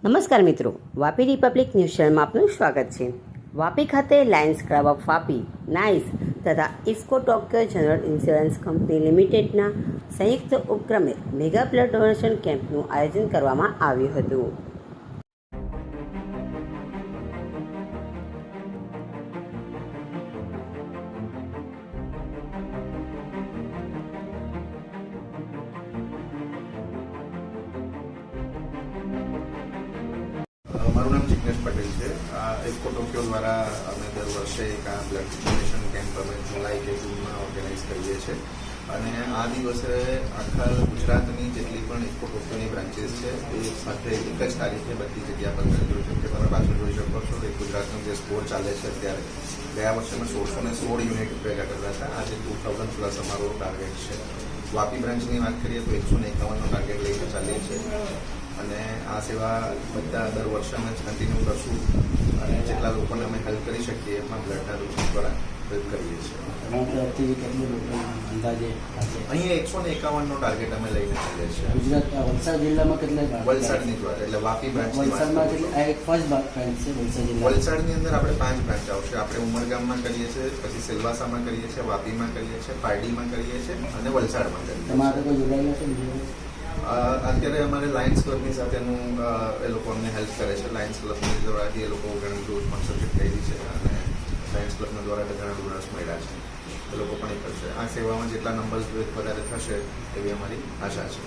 નમસ્કાર મિત્રો, Vapi Republic news ચેનલમાં આપનું સ્વાગત છે. વાપી ખાતે lions club of Vapi, nice તથા IFFCO Tokyo general insurance company લિમિટેડના સંયુક્ત ઉપક્રમે મેગા બ્લડ ડોનેશન કેમ્પનું આયોજન કરવામાં આવ્યું હતું. મારું નામ જિગ્નેશ પટેલ છે. ઇફકો ટોક્યો દ્વારા અમે દર વર્ષે એક આ બ્લડ ડોનેશન કેમ્પ અમે જુલાઈ કે જૂનમાં ઓર્ગેનાઇઝ કરીએ છીએ અને આ દિવસે આખા ગુજરાતની જેટલી પણ ઇફકો ટોક્યોની બ્રાન્ચીસ છે એ સાથે એક જ તારીખે બધી જગ્યા પર કરી છે. તમે પાછળ જોઈ શકો છો કે ગુજરાતનો જે સ્કોર ચાલે છે અત્યારે ગયા વર્ષે અમે 1616 યુનિટ ભેગા કર્યા હતા. આજે 2000 પ્લસ અમારો ટાર્ગેટ છે. વાપી બ્રાન્ચની વાત કરીએ તો 151નો ટાર્ગેટ લઈને ચાલીએ છીએ અને આ સેવા બધા દર વર્ષે અમે કન્ટિન્યુ કરશું અને જેટલા લોકોને અમે હેલ્પ કરી શકીએ એમાં બ્લડના ડોનેશન દ્વારા હેલ્પ કરીએ છીએ. અહીંયા 151નો ટાર્ગેટ અમે લઈને ચાલીએ છીએ. ગુજરાત વલસાડ જિલ્લામાં કેટલા વલસાડની જ વાત એટલે વાપી બ્રાન્ચની વલસાડની અંદર આપણે 5 બ્રાન્ચ આવશે. આપણે ઉમરગામમાં કરીએ છીએ, પછી સિલવાસામાં કરીએ છીએ, વાપીમાં કરીએ છીએ, પારડીમાં કરીએ છીએ અને વલસાડમાં કરીએ છીએ. તમારે કોઈ જોડાયેલા છે? અત્યારે અમારે લાયન્સ ક્લબની સાથેનું એ લોકો અમને હેલ્પ કરે છે. લાયન્સ ક્લબની દ્વારાથી એ લોકો ઘણી બધું સ્પોન્સરશીપ કરી છે અને લાયન્સ ક્લબના દ્વારા ઘણા ડોનર્સ મળ્યા છે. એ લોકો પણ એ કરશે. આ સેવામાં જેટલા નંબર્સ વધારે થશે એવી અમારી આશા છે.